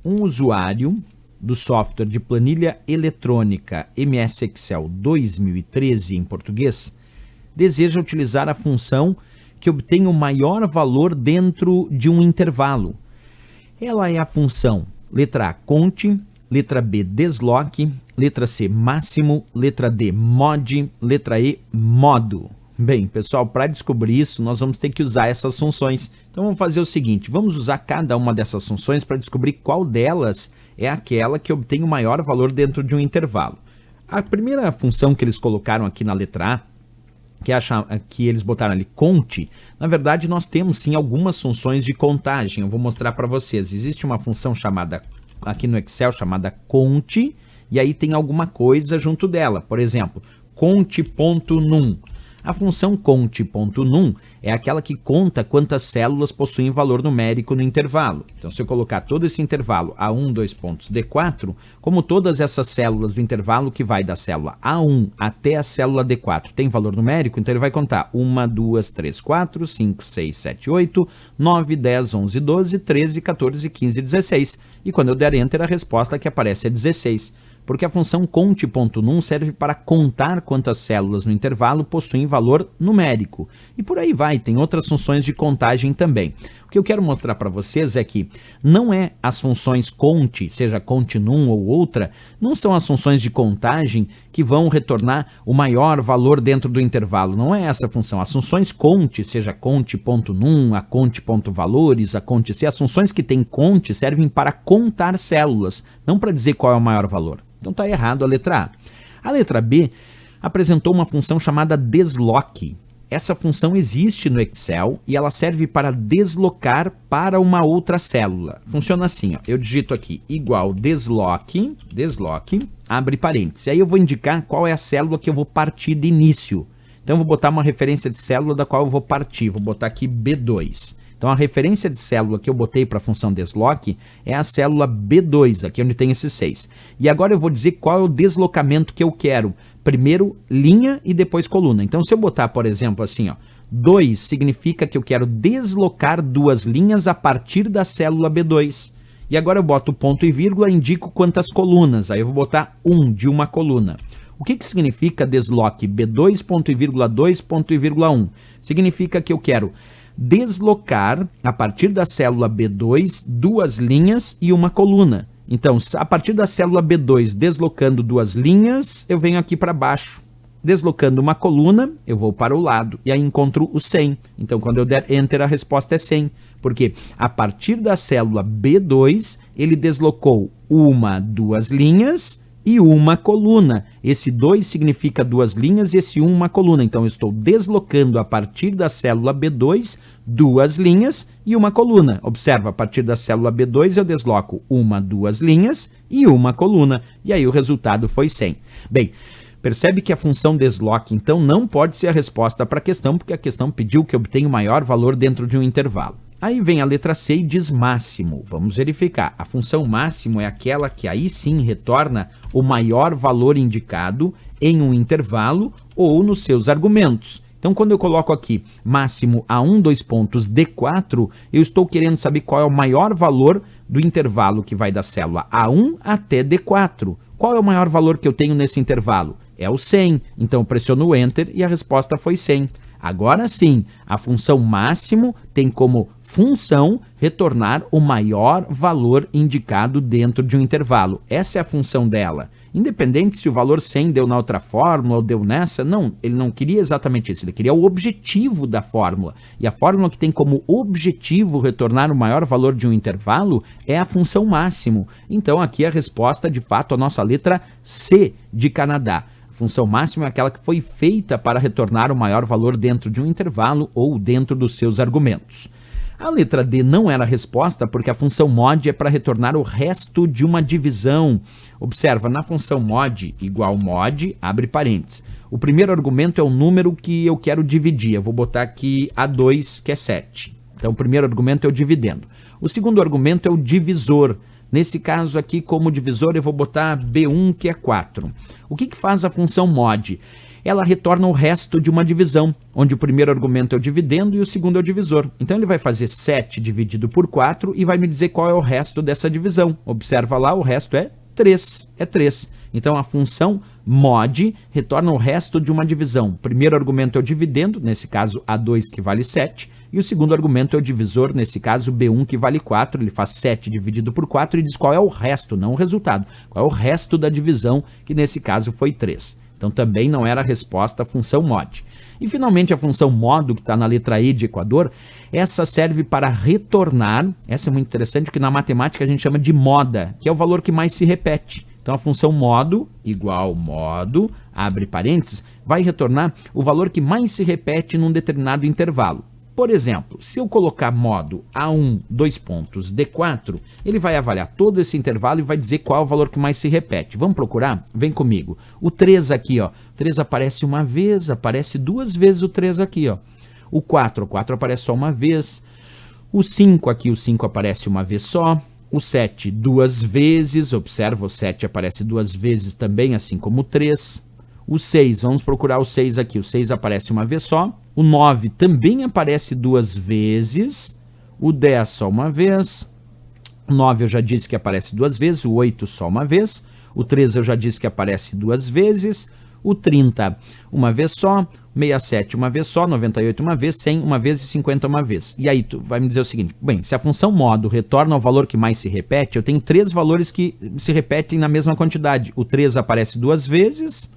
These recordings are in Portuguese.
um usuário do software de planilha eletrônica MS Excel 2013 em português deseja utilizar a função que obtém o maior valor dentro de um intervalo. Ela é a função letra A, conte, letra B, desloque, letra C, máximo, letra D, mod, letra E, modo. Bem, pessoal, para descobrir isso, nós vamos ter que usar essas funções. Então, vamos fazer o seguinte, vamos usar cada uma dessas funções para descobrir qual delas é aquela que obtém o maior valor dentro de um intervalo. A primeira função que eles colocaram aqui na letra A, que eles botaram ali, conte, na verdade, nós temos sim algumas funções de contagem. Eu vou mostrar para vocês. Existe uma função chamada, aqui no Excel, chamada conte, e aí tem alguma coisa junto dela. Por exemplo, conte.num. A função conte.num é aquela que conta quantas células possuem valor numérico no intervalo. Então, se eu colocar todo esse intervalo A1, D4, como todas essas células do intervalo que vai da célula A1 até a célula D4 tem valor numérico, então ele vai contar 1, 2, 3, 4, 5, 6, 7, 8, 9, 10, 11, 12, 13, 14, 15, 16. E quando eu der Enter, a resposta que aparece é 16. Porque a função conte.num serve para contar quantas células no intervalo possuem valor numérico. E por aí vai, tem outras funções de contagem também. O que eu quero mostrar para vocês é que não é as funções conte, seja conte.num ou outra, não são as funções de contagem que vão retornar o maior valor dentro do intervalo. Não é essa a função. As funções conte, seja conte.num, a conte.valores, a conte-c, as funções que têm conte servem para contar células, não para dizer qual é o maior valor. Então está errado a letra A. A letra B apresentou uma função chamada desloque. Essa função existe no Excel e ela serve para deslocar para uma outra célula. Funciona assim, ó. Eu digito aqui igual desloque, abre parênteses. Aí eu vou indicar qual é a célula que eu vou partir de início. Então eu vou botar uma referência de célula da qual eu vou partir. Vou botar aqui B2. Então, a referência de célula que eu botei para a função desloque é a célula B2, aqui onde tem esses 6. E agora eu vou dizer qual é o deslocamento que eu quero. Primeiro, linha e depois coluna. Então, se eu botar, por exemplo, assim, ó, 2 significa que eu quero deslocar 2 linhas a partir da célula B2. E agora eu boto ponto e vírgula e indico quantas colunas. Aí eu vou botar 1 de uma coluna. O que significa desloque B2, ponto e vírgula 2, ponto e vírgula 1? Significa que eu quero deslocar, a partir da célula B2, 2 linhas e uma coluna. Então, a partir da célula B2, deslocando 2 linhas, eu venho aqui para baixo. Deslocando uma coluna, eu vou para o lado. E aí encontro o 100. Então, quando eu der Enter, a resposta é 100. Porque a partir da célula B2, ele deslocou 2 linhas e uma coluna. Esse 2 significa 2 linhas e esse 1 uma coluna. Então, eu estou deslocando a partir da célula B2 2 linhas e uma coluna. Observa, a partir da célula B2 eu desloco 2 linhas e uma coluna. E aí o resultado foi 100. Bem, percebe que a função desloque, então, não pode ser a resposta para a questão, porque a questão pediu que obtenha o maior valor dentro de um intervalo. Aí vem a letra C e diz máximo. Vamos verificar. A função máximo é aquela que aí sim retorna o maior valor indicado em um intervalo ou nos seus argumentos. Então, quando eu coloco aqui máximo A1, D4, eu estou querendo saber qual é o maior valor do intervalo que vai da célula A1 até D4. Qual é o maior valor que eu tenho nesse intervalo? É o 100. Então, eu pressiono o Enter e a resposta foi 100. Agora sim, a função máximo tem como função retornar o maior valor indicado dentro de um intervalo. Essa é a função dela. Independente se o valor 100 deu na outra fórmula ou deu nessa, não, ele não queria exatamente isso, ele queria o objetivo da fórmula. E a fórmula que tem como objetivo retornar o maior valor de um intervalo é a função máximo. Então aqui a resposta, de fato, a nossa letra C de Canadá. A função máxima é aquela que foi feita para retornar o maior valor dentro de um intervalo ou dentro dos seus argumentos. A letra D não era a resposta porque a função mod é para retornar o resto de uma divisão. Observa, na função mod igual mod, abre parênteses. O primeiro argumento é o número que eu quero dividir. Eu vou botar aqui A2, que é 7. Então o primeiro argumento é o dividendo. O segundo argumento é o divisor. Nesse caso aqui, como divisor, eu vou botar B1, que é 4. O que faz a função mod? ela retorna o resto de uma divisão, onde o primeiro argumento é o dividendo e o segundo é o divisor. Então ele vai fazer 7 dividido por 4 e vai me dizer qual é o resto dessa divisão. Observa lá, o resto é 3. É 3. Então a função mod retorna o resto de uma divisão. O primeiro argumento é o dividendo, nesse caso A2 que vale 7, e o segundo argumento é o divisor, nesse caso B1 que vale 4, ele faz 7 dividido por 4 e diz qual é o resto, não o resultado, qual é o resto da divisão, que nesse caso foi 3. Então também não era a resposta à função mod. E finalmente a função modo, que está na letra E de Equador, essa serve para retornar, essa é muito interessante, que na matemática a gente chama de moda, que é o valor que mais se repete. Então a função modo, igual modo, abre parênteses, vai retornar o valor que mais se repete num determinado intervalo. Por exemplo, se eu colocar modo A1, D4, ele vai avaliar todo esse intervalo e vai dizer qual é o valor que mais se repete. Vamos procurar? Vem comigo. O 3 aqui, ó. O 3 aparece uma vez, aparece 2 vezes o 3 aqui, ó. O 4 aparece só uma vez. O 5 aqui, o 5 aparece uma vez só. O 7, 2 vezes. Observa, o 7 aparece 2 vezes também, assim como o 3. O 6, vamos procurar o 6 aqui. O 6 aparece uma vez só. O 9 também aparece 2 vezes. O 10 só uma vez. O 9 eu já disse que aparece 2 vezes. O 8 só uma vez. O 13 eu já disse que aparece 2 vezes. O 30 uma vez só. 67 uma vez só. 98 uma vez. 100 uma vez e 50 uma vez. E aí tu vai me dizer o seguinte. Bem, se a função modo retorna ao valor que mais se repete, eu tenho 3 valores que se repetem na mesma quantidade. O 3 aparece 2 vezes.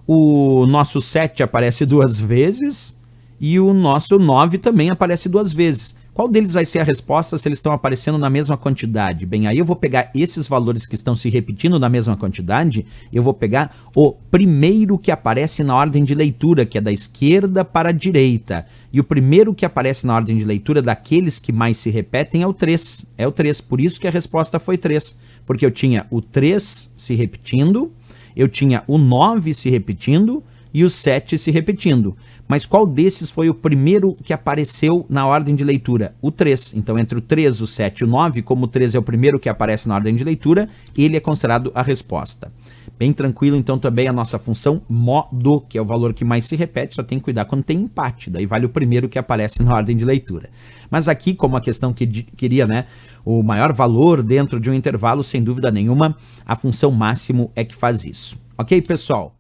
O nosso 7 aparece 2 vezes e o nosso 9 também aparece 2 vezes. Qual deles vai ser a resposta se eles estão aparecendo na mesma quantidade? Bem, aí eu vou pegar esses valores que estão se repetindo na mesma quantidade, eu vou pegar o primeiro que aparece na ordem de leitura, que é da esquerda para a direita. E o primeiro que aparece na ordem de leitura daqueles que mais se repetem é o 3. É o 3, por isso que a resposta foi 3. Porque eu tinha o 3 se repetindo, eu tinha o 9 se repetindo e o 7 se repetindo. Mas qual desses foi o primeiro que apareceu na ordem de leitura? O 3. Então, entre o 3, o 7 e o 9, como o 3 é o primeiro que aparece na ordem de leitura, ele é considerado a resposta. Bem tranquilo, então, também a nossa função modo, que é o valor que mais se repete, só tem que cuidar quando tem empate, daí vale o primeiro que aparece na ordem de leitura. Mas aqui, como a questão que queria, né, o maior valor dentro de um intervalo, sem dúvida nenhuma, a função máximo é que faz isso. Ok, pessoal?